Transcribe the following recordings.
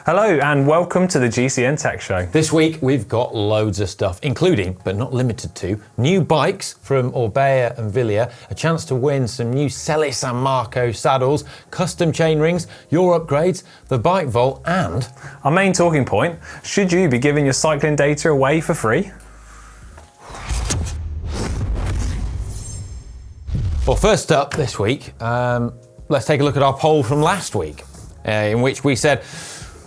Hello and welcome to the GCN Tech Show. This week we've got loads of stuff, including, but not limited to, new bikes from Orbea and Villia, a chance to win some new Selle San Marco saddles, custom chain rings, your upgrades, the bike vault, and our main talking point, should you be giving your cycling data away for free? Well, first up this week, let's take a look at our poll from last week, in which we said,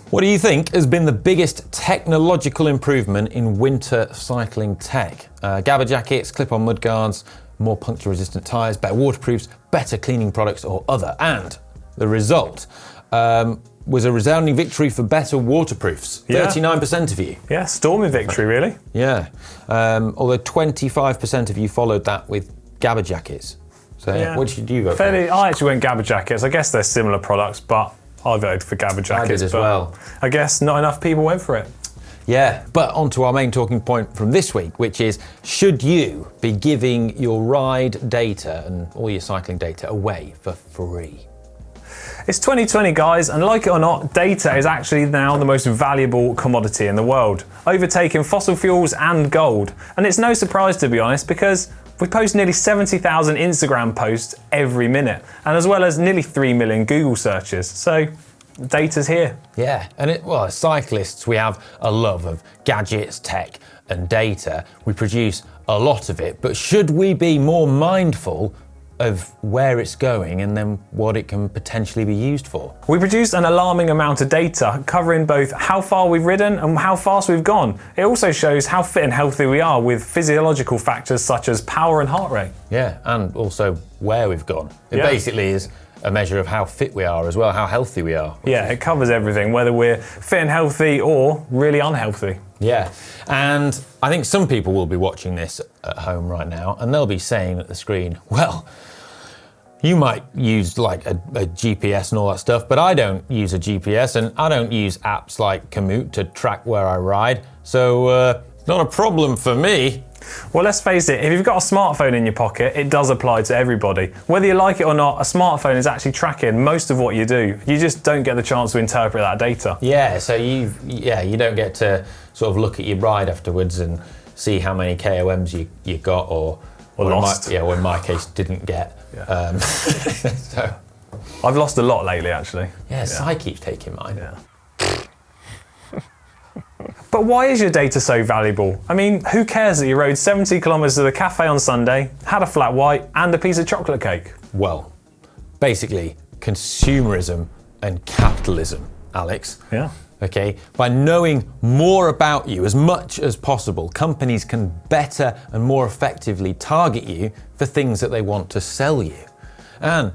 what do you think has been the biggest technological improvement in winter cycling tech? Gabba jackets, clip-on mudguards, more puncture-resistant tyres, better waterproofs, better cleaning products, or other. And the result was a resounding victory for better waterproofs. 39% of you. Yeah, stormy victory, really. Yeah, although 25% of you followed that with Gabba jackets. So what did you vote for? I actually went Gabba jackets. I guess they're similar products, but I voted for Gabba jackets. I did as well. I guess not enough people went for it. Yeah, but on to our main talking point from this week, which is, should you be giving your ride data and all your cycling data away for free? It's 2020, guys, and like it or not, data is actually now the most valuable commodity in the world, overtaking fossil fuels and gold. And it's no surprise, to be honest, because we post nearly 70,000 Instagram posts every minute, and as well as nearly 3 million Google searches. So data's here. Yeah, and as cyclists, we have a love of gadgets, tech, and data. We produce a lot of it, but should we be more mindful of where it's going and then what it can potentially be used for? We produced an alarming amount of data covering both how far we've ridden and how fast we've gone. It also shows how fit and healthy we are with physiological factors such as power and heart rate. Yeah, and also where we've gone. It basically is a measure of how fit we are as well, how healthy we are. Yeah, it covers everything, whether we're fit and healthy or really unhealthy. Yeah, and I think some people will be watching this at home right now and they'll be saying at the screen, well, you might use like a GPS and all that stuff, but I don't use a GPS and I don't use apps like Komoot to track where I ride, so it's not a problem for me. Well, let's face it, if you've got a smartphone in your pocket, it does apply to everybody. Whether you like it or not, a smartphone is actually tracking most of what you do. You just don't get the chance to interpret that data. Yeah, so you don't get to sort of look at your ride afterwards and see how many KOMs you got or lost. Or in my case, didn't get. Yeah. So I've lost a lot lately, actually. Yeah, Cy keeps taking mine. Yeah. But why is your data so valuable? I mean, who cares that you rode 70 kilometres to the cafe on Sunday, had a flat white and a piece of chocolate cake? Well, basically, consumerism and capitalism, Alex. Yeah. Okay, by knowing more about you as much as possible, companies can better and more effectively target you for things that they want to sell you. And,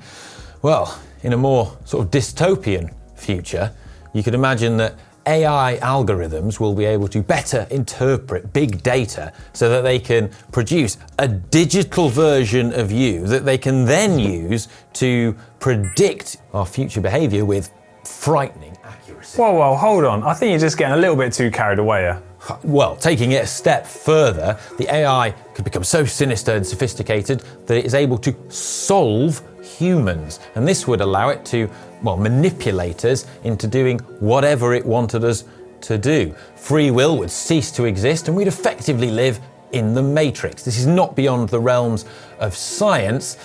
well, in a more sort of dystopian future, you could imagine that AI algorithms will be able to better interpret big data so that they can produce a digital version of you that they can then use to predict our future behavior with frightening accuracy. Whoa, hold on. I think you're just getting a little bit too carried away here. Well, taking it a step further, the AI could become so sinister and sophisticated that it is able to solve humans. And this would allow it to, manipulate us into doing whatever it wanted us to do. Free will would cease to exist and we'd effectively live in the Matrix. This is not beyond the realms of science,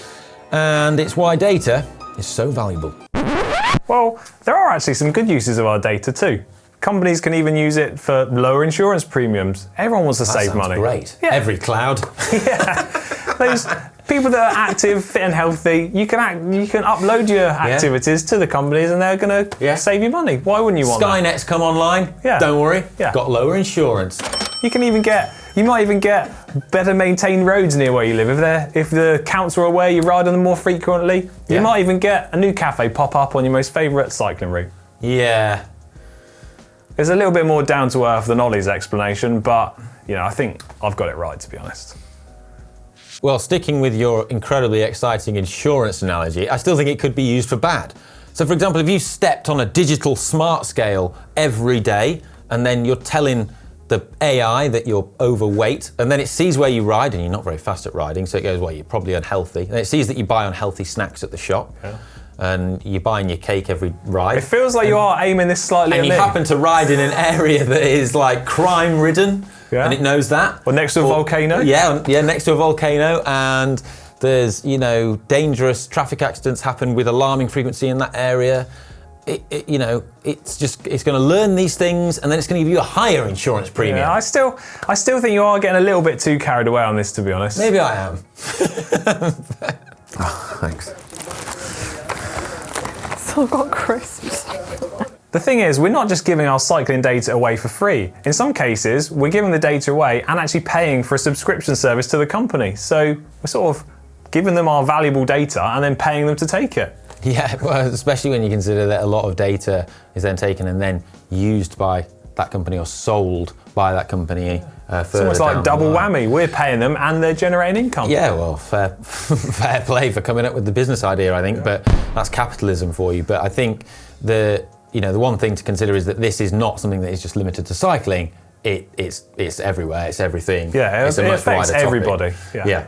and it's why data is so valuable. Well, there are actually some good uses of our data too. Companies can even use it for lower insurance premiums. Everyone wants to save money. Great. Yeah. Every cloud. Yeah. Those people that are active, fit and healthy, you can upload your activities to the companies and they're going to save you money. Why wouldn't you want that? Skynet's come online. Yeah. Don't worry. Yeah. Got lower insurance. You might even get better maintained roads near where you live. If the council are aware you ride on them more frequently, you might even get a new cafe pop up on your most favourite cycling route. Yeah. It's a little bit more down to earth than Ollie's explanation, but I think I've got it right, to be honest. Well, sticking with your incredibly exciting insurance analogy, I still think it could be used for bad. So for example, if you stepped on a digital smart scale every day and then you're telling the AI that you're overweight, and then it sees where you ride and you're not very fast at riding, so it goes, well, you're probably unhealthy. And it sees that you buy unhealthy snacks at the shop. Yeah. and you're buying your cake every ride. It feels like you are aiming this slightly at and me. you happen to ride in an area that is like crime-ridden, and it knows that. Or next to a volcano. Yeah, next to a volcano, and there's, you know, dangerous traffic accidents happen with alarming frequency in that area. You know, it's going to learn these things, and then it's going to give you a higher insurance premium. Yeah, I still think you are getting a little bit too carried away on this, to be honest. Maybe I am. Thanks. So I've got crisps. The thing is, we're not just giving our cycling data away for free. In some cases, we're giving the data away and actually paying for a subscription service to the company. So we're sort of giving them our valuable data and then paying them to take it. Yeah, well, especially when you consider that a lot of data is then taken and then used by that company or sold by that company. It's almost like double whammy. We're paying them and they're generating income. Yeah, well, fair play for coming up with the business idea, I think, but that's capitalism for you. But I think the one thing to consider is that this is not something that is just limited to cycling. It's everywhere. It's everything. Yeah, it affects everybody. Yeah.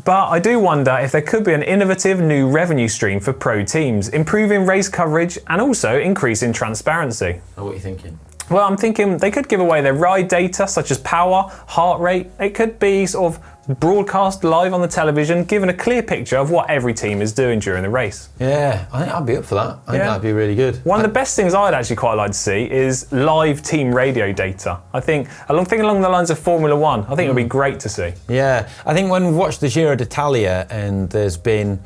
But I do wonder if there could be an innovative new revenue stream for pro teams, improving race coverage and also increasing transparency. Oh, what are you thinking? Well, I'm thinking they could give away their ride data, such as power, heart rate. It could be sort of broadcast live on the television, giving a clear picture of what every team is doing during the race. Yeah, I think I'd be up for that. I think that'd be really good. One of the best things I'd actually quite like to see is live team radio data. I think along the lines of Formula One, I think it would be great to see. Yeah, I think when we've watched the Giro d'Italia and there's been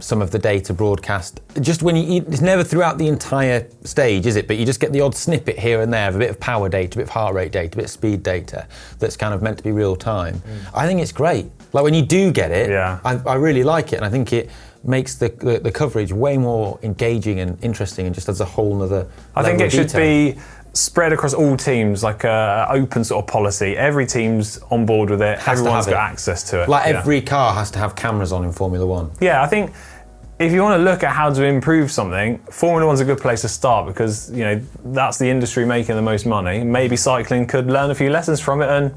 some of the data broadcast, just when it's never throughout the entire stage, is it? But you just get the odd snippet here and there of a bit of power data, a bit of heart rate data, a bit of speed data that's kind of meant to be real time. I think it's great. Like when you do get it, I really like it, and I think it makes the coverage way more engaging and interesting, and just adds a whole nother I think it should be spread across all teams, like an open sort of policy. Every team's on board with it. Everyone's got access to it. Like every car has to have cameras on in Formula One. Yeah, I think if you want to look at how to improve something, Formula One's a good place to start because, that's the industry making the most money. Maybe cycling could learn a few lessons from it and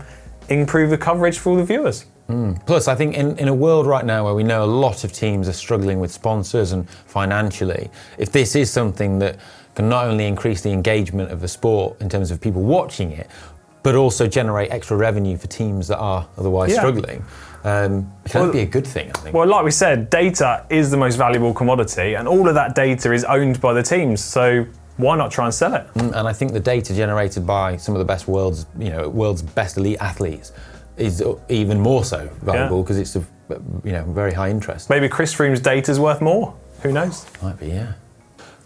improve the coverage for all the viewers. Plus, I think in a world right now where we know a lot of teams are struggling with sponsors and financially, if this is something that can not only increase the engagement of the sport in terms of people watching it, but also generate extra revenue for teams that are otherwise struggling, it can be a good thing, I think. Well, like we said, data is the most valuable commodity, and all of that data is owned by the teams, so why not try and sell it? And I think the data generated by some of the best world's best elite athletes is even more so valuable because it's very high interest. Maybe Chris Froome's data is worth more. Who knows? Might be, yeah.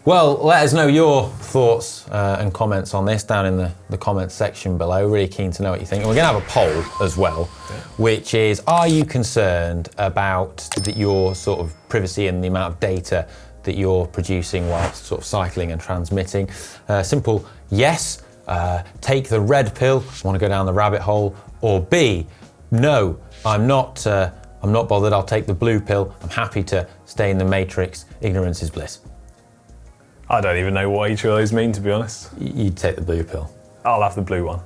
Well, let us know your thoughts and comments on this down in the comments section below. Really keen to know what you think. And we're going to have a poll as well, which is, are you concerned about your sort of privacy and the amount of data that you're producing whilst sort of cycling and transmitting? Simple yes, take the red pill, want to go down the rabbit hole, or B, no, I'm not bothered, I'll take the blue pill, I'm happy to stay in the matrix, ignorance is bliss. I don't even know what each of those mean, to be honest. You'd take the blue pill. I'll have the blue one.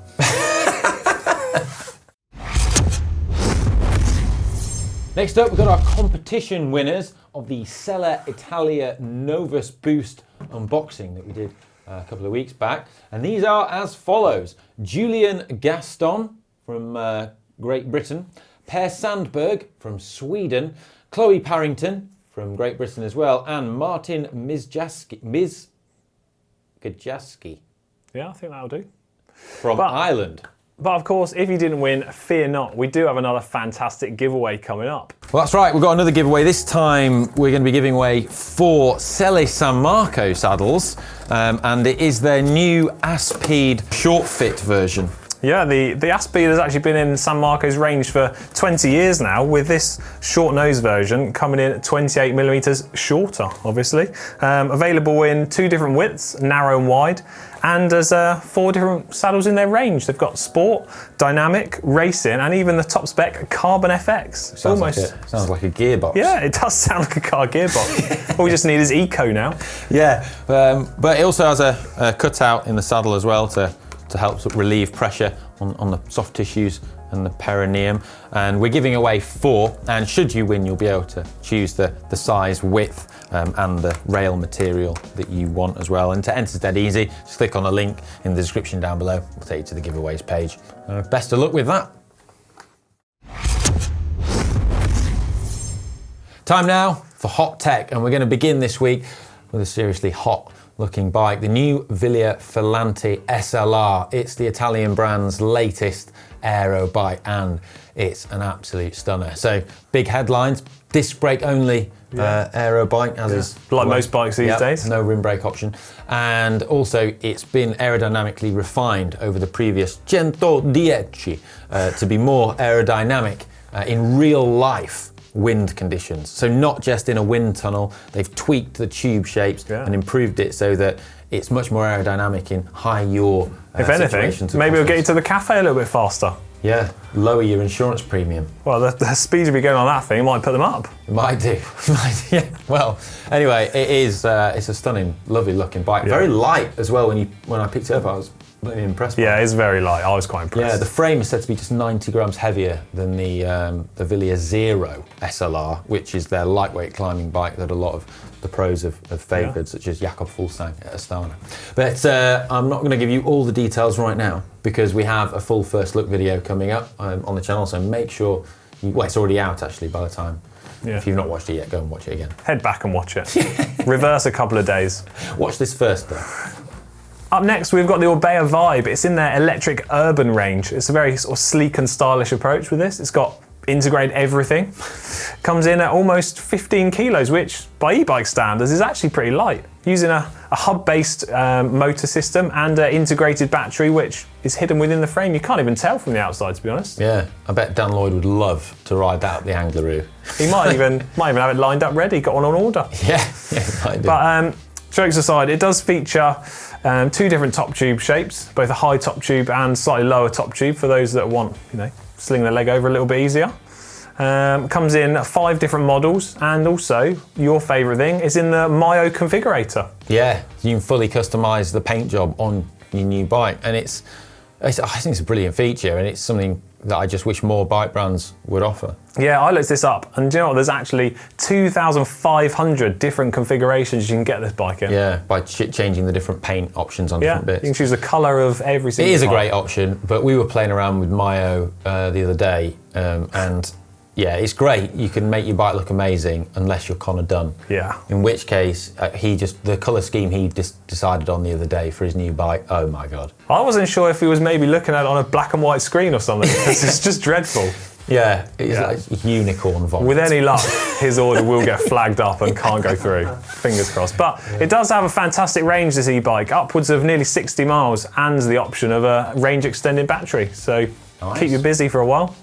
Next up, we've got our competition winners of the Selle Italia Novus Boost unboxing that we did a couple of weeks back. And these are as follows. Julian Gaston from Great Britain, Per Sandberg from Sweden, Chloe Parrington from Great Britain as well, and Martin Mizjaski. Yeah, I think that'll do. From Ireland. But of course, if you didn't win, fear not. We do have another fantastic giveaway coming up. Well, that's right. We've got another giveaway. This time we're going to be giving away 4 Selle San Marco saddles, and it is their new Aspede short fit version. Yeah, the Aspede has actually been in San Marco's range for 20 years now, with this short nose version coming in at 28 millimeters shorter, obviously. Available in 2 different widths, narrow and wide, and there's 4 different saddles in their range. They've got Sport, Dynamic, Racing, and even the top spec Carbon FX. Sounds like a gearbox. Yeah, it does sound like a car gearbox. All we just need is Eco now. Yeah, but it also has a cutout in the saddle as well to help relieve pressure on the soft tissues and the perineum. And we're giving away 4, and should you win, you'll be able to choose the size, width, and the rail material that you want as well. And to enter is dead easy. Just click on the link in the description down below. We'll take you to the giveaways page. Best of luck with that. Time now for hot tech, and we're going to begin this week with a seriously hot looking bike, the new Wilier Filante SLR. It's the Italian brand's latest aero bike, and it's an absolute stunner. So big headlines, disc brake only aero bike, as is like most bikes these days. No rim brake option. And also it's been aerodynamically refined over the previous 110 to be more aerodynamic in real life wind conditions. So not just in a wind tunnel, they've tweaked the tube shapes and improved it so that it's much more aerodynamic in high yaw if anything, maybe it'll get you to the cafe a little bit faster. Yeah, lower your insurance premium. Well, the speed you'll be going on that thing might put them up. It might do. Yeah. Well, anyway, it's a stunning, lovely looking bike. Very light as well. When I picked it up, I was really impressed by it. Yeah, it's very light. I was quite impressed. Yeah, the frame is said to be just 90 grams heavier than the Wilier Zero SLR, which is their lightweight climbing bike that a lot of the pros have favoured, such as Jakob Fuglsang at Astana. But I'm not going to give you all the details right now because we have a full first look video coming up on the channel, so make sure it's already out actually by the time. If you've not watched it yet, go and watch it again. Head back and watch it. Reverse a couple of days. Watch this first though. Up next, we've got the Orbea Vibe. It's in their electric urban range. It's a very sort of sleek and stylish approach with this. It's got integrated everything. Comes in at almost 15 kilos, which by e-bike standards is actually pretty light. Using a hub-based motor system and an integrated battery, which is hidden within the frame. You can't even tell from the outside, to be honest. Yeah, I bet Dan Lloyd would love to ride that up the Angleroo. He might even have it lined up ready, got one on order. Yeah, he might do. But jokes aside, it does feature 2 different top tube shapes, both a high top tube and slightly lower top tube for those that want, sling their leg over a little bit easier. Comes in 5 different models, and also your favourite thing is in the Myo configurator. Yeah, you can fully customise the paint job on your new bike, and I think it's a brilliant feature, and it's something that I just wish more bike brands would offer. Yeah, I looked this up, and do you know what? There's actually 2,500 different configurations you can get this bike in. Yeah, by changing the different paint options on different bits. You can choose the colour of every single It is a great option, but we were playing around with Myo the other day, and yeah, it's great. You can make your bike look amazing unless you're Connor Dunn. Yeah. In which case, the colour scheme he decided on the other day for his new bike, oh my God. I wasn't sure if he was maybe looking at it on a black and white screen or something. It's just dreadful. Yeah, it's like unicorn vomit. With any luck, his order will get flagged up and can't go through. Fingers crossed. But it does have a fantastic range, this e-bike, upwards of nearly 60 miles, and the option of a range extended battery. So keep you busy for a while.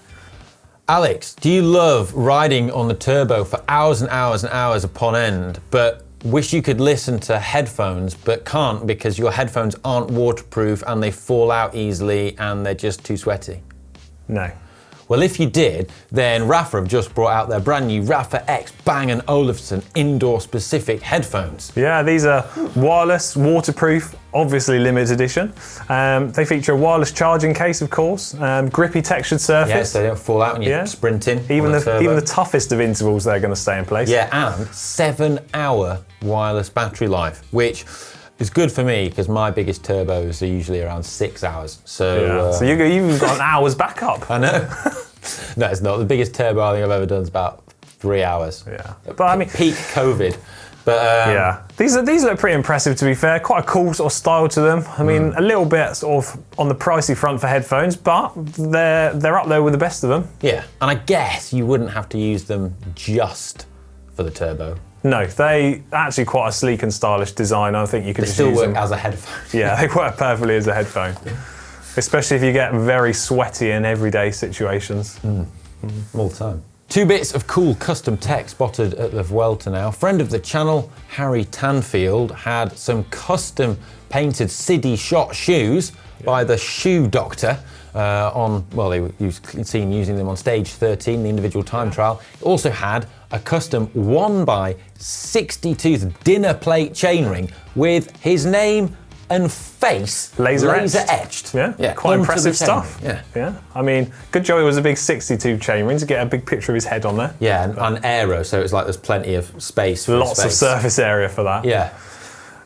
Alex, do you love riding on the turbo for hours and hours and hours upon end, but wish you could listen to headphones, but can't because your headphones aren't waterproof and they fall out easily and they're just too sweaty? No. Well, if you did, then Rafa have just brought out their brand new Rafa X Bang & Olufsen indoor-specific headphones. Yeah, these are wireless, waterproof, obviously limited edition. They feature a wireless charging case, of course, grippy textured surface. Yeah, so they don't fall out when you're sprinting. Even the toughest of intervals, they're going to stay in place. Yeah, and 7-hour wireless battery life, which is good for me because my biggest turbos are usually around 6 hours. So, so you've even got an hour's backup. I know. No, it's not. The biggest turbo I think I've ever done is about 3 hours. Yeah. But I mean, peak COVID. But yeah, these look pretty impressive, to be fair. Quite a cool sort of style to them. I mean, a little bit sort of on the pricey front for headphones, but they're up there with the best of them. Yeah, and I guess you wouldn't have to use them just for the turbo. No, they actually quite a sleek and stylish design. I think you can just use them. They still work as a headphone. Yeah, they work perfectly as a headphone. Especially if you get very sweaty in everyday situations. All the time. 2 bits of cool custom tech spotted at the Vuelta now. Friend of the channel, Harry Tanfield, had some custom painted City Shot shoes by the Shoe Doctor. They were seen using them on stage 13, the individual time trial. It also had a custom 1x60 tooth dinner plate chainring with his name and face laser etched. Yeah, quite onto impressive the chain. stuff. Yeah. I mean, good job it was a big 62 chainring to get a big picture of his head on there. Yeah, and aero, so it's like there's plenty of space for Lots of surface area for that. Yeah.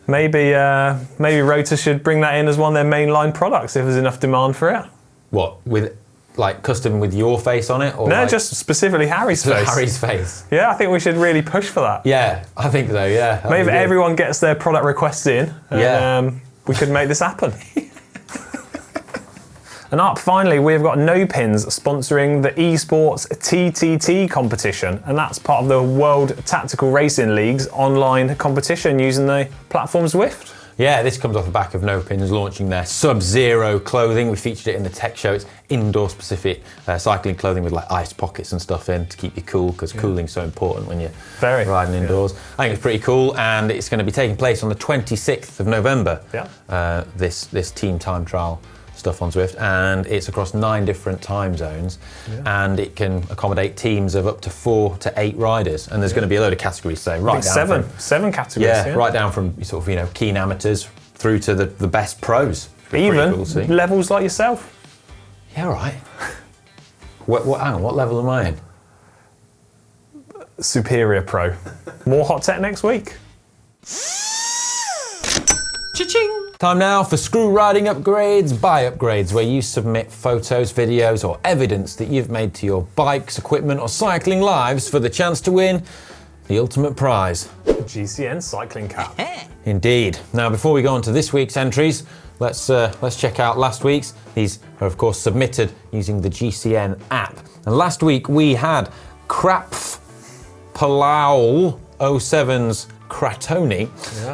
Maybe Rotor should bring that in as one of their mainline products if there's enough demand for it. What, with like custom with your face on it? Or No, like just specifically Harry's face. Harry's face. Yeah, I think we should really push for that. Yeah, I think so, yeah. That'd Maybe be good. everyone gets their product requests in and we could make this happen. And up, finally, we've got No Pins sponsoring the esports TTT competition, and that's part of the World Tactical Racing League's online competition using the platform Zwift. Yeah, this comes off the back of No Pins launching their Sub-Zero clothing. We featured it in the tech show. It's indoor-specific cycling clothing with like ice pockets and stuff in to keep you cool, because cooling's so important when you're riding indoors. I think it's pretty cool, and it's going to be taking place on the 26th of November. Yeah. This team time trial stuff on Zwift, and it's across 9 different time zones, and it can accommodate teams of up to 4 to 8 riders, and there's going to be a load of categories, so seven categories. Right down from sort of keen amateurs through to the best pros. Even cool, levels like yourself. Yeah, right. Hang on, what level am I in? Superior pro. More hot tech next week. Cha-ching! Time now for Screw Riding Upgrades by Upgrades, where you submit photos, videos, or evidence that you've made to your bikes, equipment, or cycling lives for the chance to win the ultimate prize. GCN cycling cap. Indeed. Now, before we go on to this week's entries, let's check out last week's. These are, of course, submitted using the GCN app. And last week we had Krapf Palau 07's Kratoni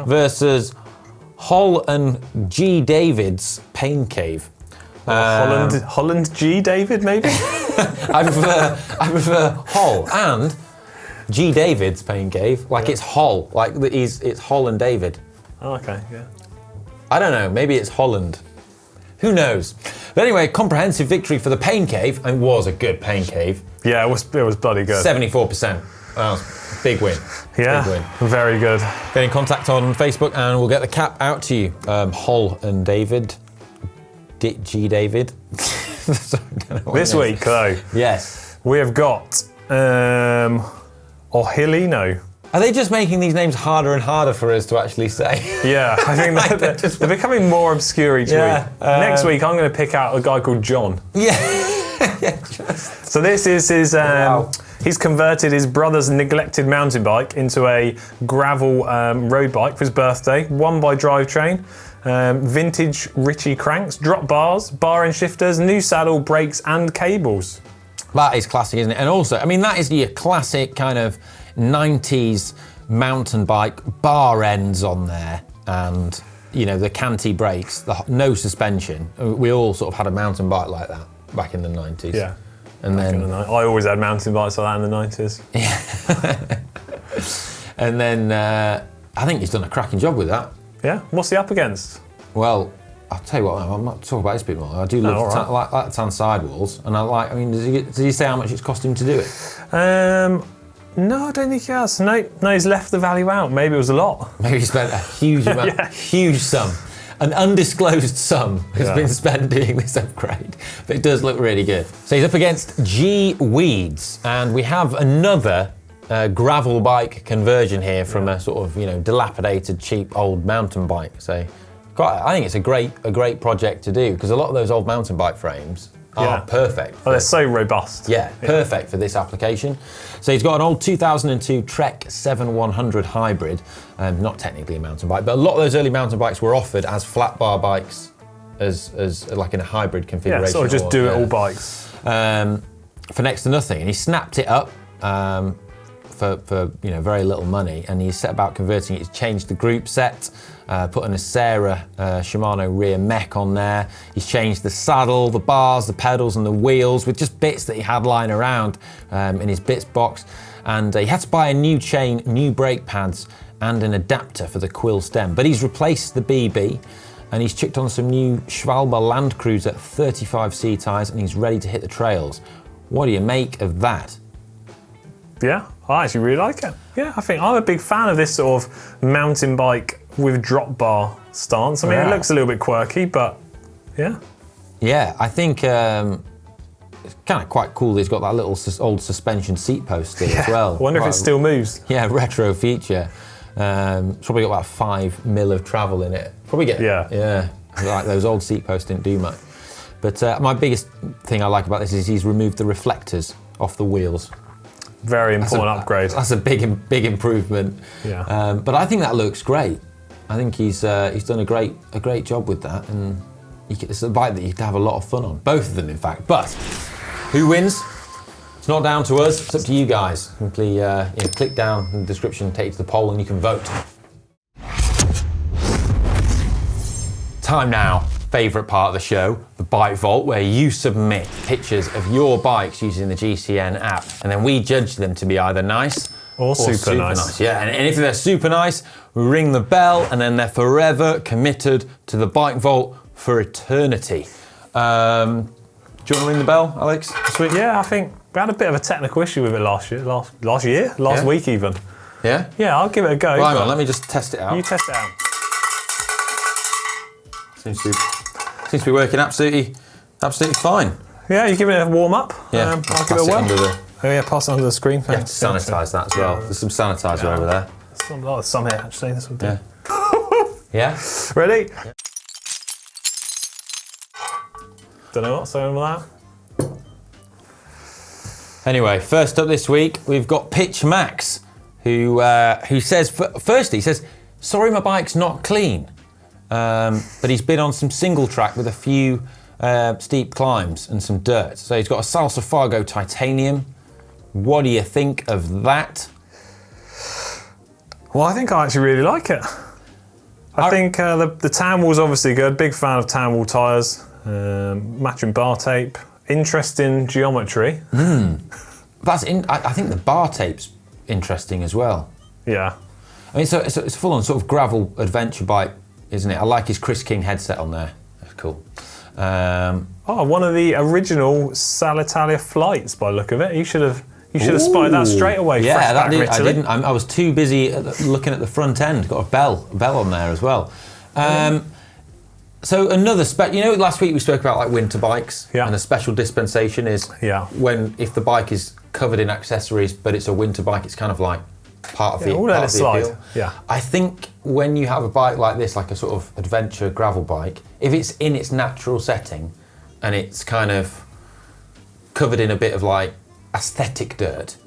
versus Hull and G. David's Pain Cave. Holland G. David, maybe? I prefer Hull and G. David's Pain Cave. Like it's Hull. Like it's Hull and David. Oh, okay, yeah. I don't know. Maybe it's Holland. Who knows? But anyway, comprehensive victory for the Pain Cave. It was a good Pain Cave. Yeah, it was bloody good. 74%. That was a big win. Yeah, big win. Very good. Get in contact on Facebook and we'll get the cap out to you. Hull and David. G. David. This week, though. Yes. We have got Ohilino. Are they just making these names harder and harder for us to actually say? Yeah, I think they're becoming more obscure each week. Next week, I'm going to pick out a guy called John. Yeah. So this is his. He's converted his brother's neglected mountain bike into a gravel road bike for his birthday. Won by drivetrain. Vintage Ritchie cranks, drop bars, bar end shifters, new saddle, brakes, and cables. That is classic, isn't it? And also, I mean, that is your classic kind of 90s mountain bike, bar ends on there, and the canty brakes, no suspension. We all sort of had a mountain bike like that back in the 90s. Yeah. And then I always had mountain bikes like that in the 90s. Yeah. And then I think he's done a cracking job with that. Yeah. What's he up against? Well, I'll tell you what, I'm not talking about this bit more. I do love I like the tan sidewalls, and does he say how much it's cost him to do it? No, I don't think he has. No, he's left the value out. Maybe it was a lot. Maybe he spent a huge amount, huge sum. An undisclosed sum has been spent doing this upgrade, but it does look really good. So he's up against G Weeds, and we have another gravel bike conversion here from a sort of dilapidated, cheap old mountain bike. So I think it's a great project to do, because a lot of those old mountain bike frames are perfect. Oh, they're so robust. Yeah, perfect for this application. So he's got an old 2002 Trek 7100 hybrid, not technically a mountain bike, but a lot of those early mountain bikes were offered as flat bar bikes, as like in a hybrid configuration. Yeah, sort of just do-it-all bikes. For next to nothing, and he snapped it up for very little money, and he set about converting it. He's changed the group set, put an Acera Shimano rear mech on there. He's changed the saddle, the bars, the pedals, and the wheels with just bits that he had lying around in his bits box. And he had to buy a new chain, new brake pads, and an adapter for the quill stem. But he's replaced the BB, and he's chucked on some new Schwalbe Land Cruiser 35C tyres, and he's ready to hit the trails. What do you make of that? Yeah, I actually really like it. Yeah, I think I'm a big fan of this sort of mountain bike with drop bar stance. I mean, it looks a little bit quirky, but yeah. Yeah, I think it's kind of quite cool that he's got that little old suspension seat post still as well. I wonder if it still moves. Yeah, retro feature. It's probably got about 5 mil of travel in it. Probably get, yeah. Like those old seat posts didn't do much. But my biggest thing I like about this is he's removed the reflectors off the wheels. Very important upgrade. That's a big improvement. Yeah. But I think that looks great. I think he's done a great job with that, and it's a bike that you can have a lot of fun on. Both of them, in fact. But who wins? It's not down to us. It's up to you guys. Simply click down in the description, take you to the poll, and you can vote. Time now. Favourite part of the show, the Bike Vault, where you submit pictures of your bikes using the GCN app, and then we judge them to be either nice or super nice. Yeah, and if they're super nice, we ring the bell, and then they're forever committed to the Bike Vault for eternity. Do you want to ring the bell, Alex? Sweet. Yeah, I think we had a bit of a technical issue with it last week even. Yeah? Yeah, I'll give it a go. Well, hang on, let me just test it out. You test it out. Seems to be working absolutely fine. Yeah, you give it a warm up. Yeah, I'll give it a whirl. Pass it under the screen. Yeah, sanitise that as well. There's some sanitizer over there. There's some here actually. This will do. Yeah. Ready? Yeah. Don't know what's going with that. Anyway, first up this week we've got Pitch Max, who says firstly he says, sorry my bike's not clean. But he's been on some single track with a few steep climbs and some dirt. So he's got a Salsa Fargo titanium. What do you think of that? Well, I think I actually really like it. I think the tan wall's obviously good. Big fan of tan wall tyres. Matching bar tape. Interesting geometry. I think the bar tape's interesting as well. Yeah. I mean, it's a full-on sort of gravel adventure bike, isn't it? I like his Chris King headset on there. That's cool. One of the original Selle flights by the look of it. You should have spotted that straight away. Yeah, I didn't. I was too busy looking at the front end. Got a bell on there as well. So another last week we spoke about like winter bikes, and a special dispensation is if the bike is covered in accessories, but it's a winter bike, it's kind of like part of the appeal. Yeah. I think when you have a bike like this, like a sort of adventure gravel bike, if it's in its natural setting and it's kind of covered in a bit of like aesthetic dirt,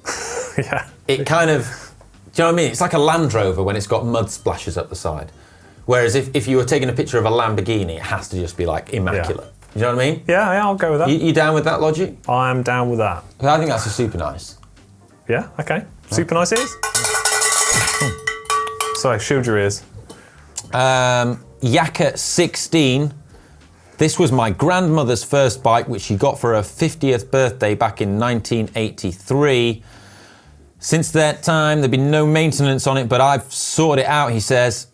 it kind of, do you know what I mean? It's like a Land Rover when it's got mud splashes up the side. Whereas if you were taking a picture of a Lamborghini, it has to just be like immaculate. You know what I mean? Yeah, I'll go with that. You down with that logic? I am down with that. I think that's a super nice. Yeah, okay. Super nice it is. Sorry, shield your ears. Yaka 16. This was my grandmother's first bike, which she got for her 50th birthday back in 1983. Since that time, there'd been no maintenance on it, but I've sorted it out, he says.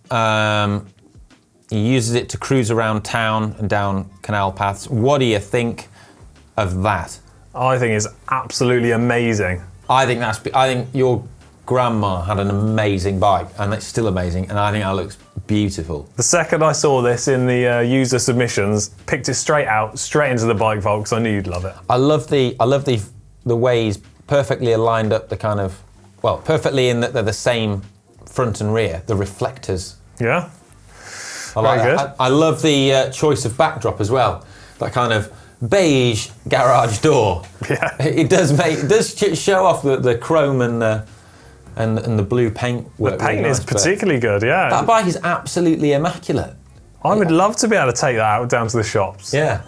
He uses it to cruise around town and down canal paths. What do you think of that? I think it's absolutely amazing. I think your grandma had an amazing bike, and it's still amazing, and I think that looks beautiful. The second I saw this in the user submissions, picked it straight into the Bike Vault because I knew you'd love it. I love the way he's perfectly aligned up the kind of, perfectly in that they're the same front and rear, the reflectors. Yeah. I like Very that. I love the choice of backdrop as well. That kind of beige garage door. Yeah. It does show off the chrome and the blue paint work. The paint is particularly good, yeah. That bike is absolutely immaculate. I would love to be able to take that out down to the shops. Yeah.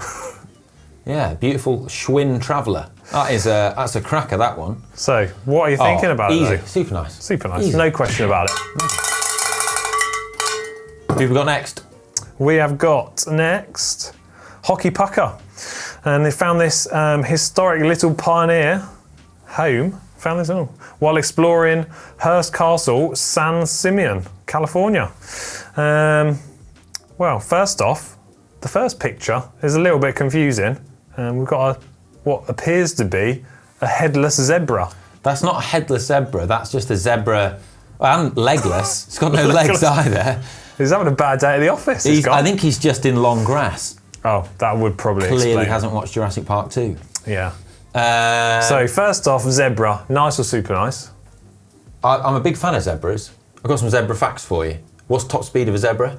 Yeah, beautiful Schwinn Traveller. That's a cracker, that one. So, what are you thinking about easy. it though? Super nice. Super nice, Easy. No question about it. Who have we got next? We have got next Hockey Pucker. And they found this historic little pioneer home, while exploring Hearst Castle, San Simeon, California. Well, first off, the first picture is a little bit confusing. We've got what appears to be a headless zebra. That's not a headless zebra, that's just a zebra, and legless. It's got no legs either. He's having a bad day at the office. I think he's just in long grass. Oh, that would probably Clearly explain. hasn't watched Jurassic Park 2. Yeah. So first off, zebra. Nice or super nice? I'm a big fan of zebras. I've got some zebra facts for you. What's top speed of a zebra?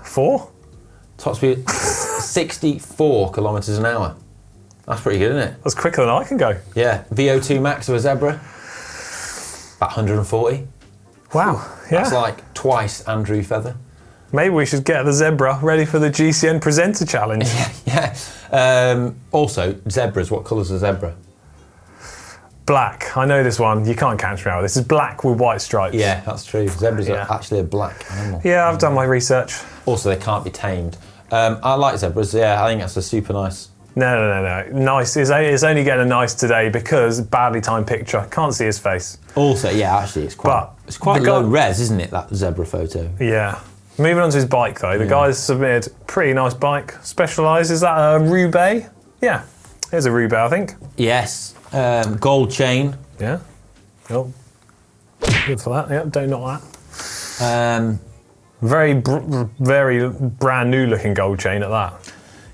4? Top speed, 64 kilometres an hour. That's pretty good, isn't it? That's quicker than I can go. Yeah. VO2 max of a zebra? About 140. Wow, yeah. That's like twice Andrew Feather. Maybe we should get the zebra ready for the GCN Presenter Challenge. Yeah. Also, zebras. What colour's a zebra? Black. I know this one. You can't catch me out. This is black with white stripes. Yeah, that's true. Zebras are actually a black animal. Yeah, I've done my research. Also, they can't be tamed. I like zebras. Yeah, I think that's a super nice. No. Nice. It's only getting a nice today because badly timed picture. Can't see his face. Also, yeah, actually, it's quite low res, isn't it? That zebra photo. Yeah. Moving on to his bike though. The guy's submitted pretty nice bike. Specialised. Is that a Roubaix? Yeah. Here's a Roubaix, I think. Yes. Gold chain. Yeah. Oh. Good for that. Yeah. Don't knock that. Very brand new looking gold chain at that.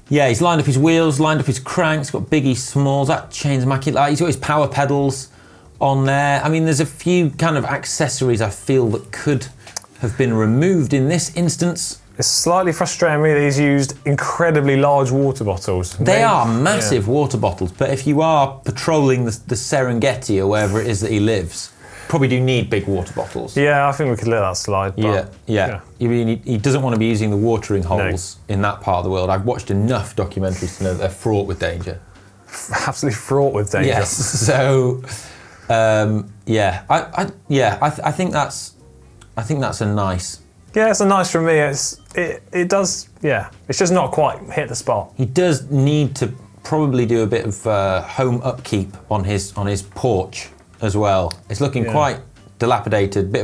Yeah, he's lined up his wheels, lined up his cranks, got biggie smalls. That chain's immaculate. He's got his power pedals on there. I mean, there's a few kind of accessories I feel that could have been removed in this instance. It's slightly frustrating me that he's used incredibly large water bottles. They are massive water bottles, but if you are patrolling the Serengeti or wherever it is that he lives, probably do need big water bottles. Yeah, I think we could let that slide. But yeah. You mean he doesn't want to be using the watering holes in that part of the world. I've watched enough documentaries to know that they're fraught with danger. Absolutely fraught with danger. Yes. So, I think that's a nice. Yeah, it's a nice from me. It does. Yeah, it's just not quite hit the spot. He does need to probably do a bit of home upkeep on his porch as well. It's looking quite dilapidated.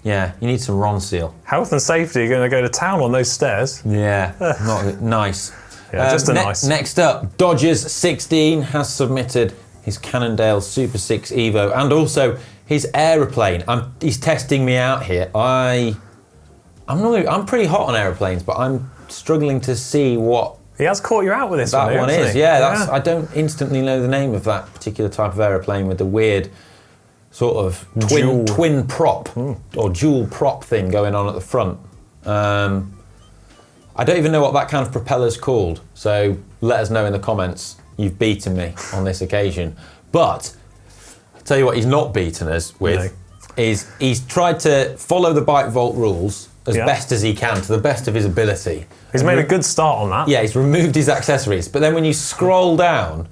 You need some Ronseal. Health and safety are going to go to town on those stairs. Yeah, not nice. Yeah, just a nice. Next up, Dodgers 16 has submitted his Cannondale Super 6 Evo and also his aeroplane. He's testing me out here. I'm pretty hot on aeroplanes, but I'm struggling to see what he has caught you out with this that one is. He? Yeah, I don't instantly know the name of that particular type of aeroplane with the weird sort of twin prop or dual prop thing going on at the front. I don't even know what that kind of propeller's called, so let us know in the comments. You've beaten me on this occasion. But I'll tell you what he's not beaten us with is he's tried to follow the bike vault rules as best as he can, to the best of his ability. He's made a good start on that. Yeah, he's removed his accessories, but then when you scroll down,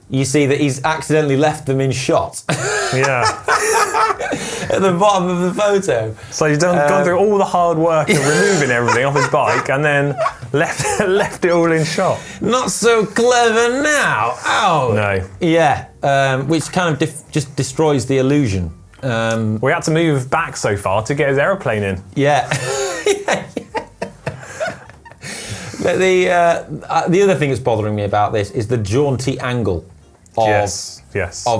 you see that he's accidentally left them in shot. Yeah. At the bottom of the photo. So you've gone through all the hard work of removing everything off his bike and then left it all in shot. Not so clever now. Oh. No. Yeah, which kind of just destroys the illusion. We had to move back so far to get his aeroplane in. Yeah. But the other thing that's bothering me about this is the jaunty angle of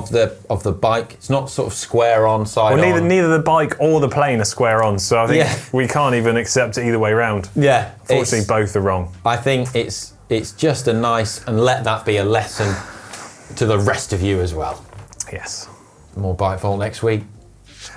the bike. It's not sort of square on, side on. Well, neither the bike or the plane are square on, so I think we can't even accept it either way round. Yeah. Fortunately, both are wrong. I think it's just a nice, and let that be a lesson to the rest of you as well. Yes. More bike vault next week.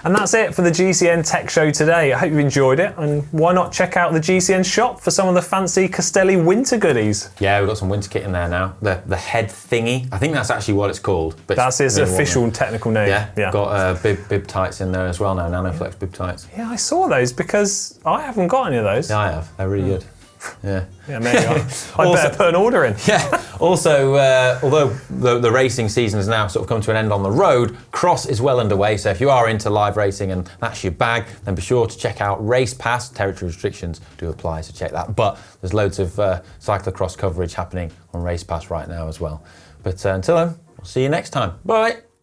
And that's it for the GCN Tech Show today. I hope you enjoyed it, and why not check out the GCN shop for some of the fancy Castelli winter goodies. Yeah, we've got some winter kit in there now. The head thingy. I think that's actually what it's called. But that's its official and technical name. Yeah. Got bib tights in there as well now, Nanoflex bib tights. Yeah, I saw those because I haven't got any of those. Yeah, I have. They're really good. Yeah. Yeah, maybe I better put an order in. Yeah. Also, although the racing season has now sort of come to an end on the road, cross is well underway. So if you are into live racing and that's your bag, then be sure to check out Race Pass. Territory restrictions do apply, so check that. But there's loads of cyclocross coverage happening on Race Pass right now as well. But until then, we'll see you next time. Bye.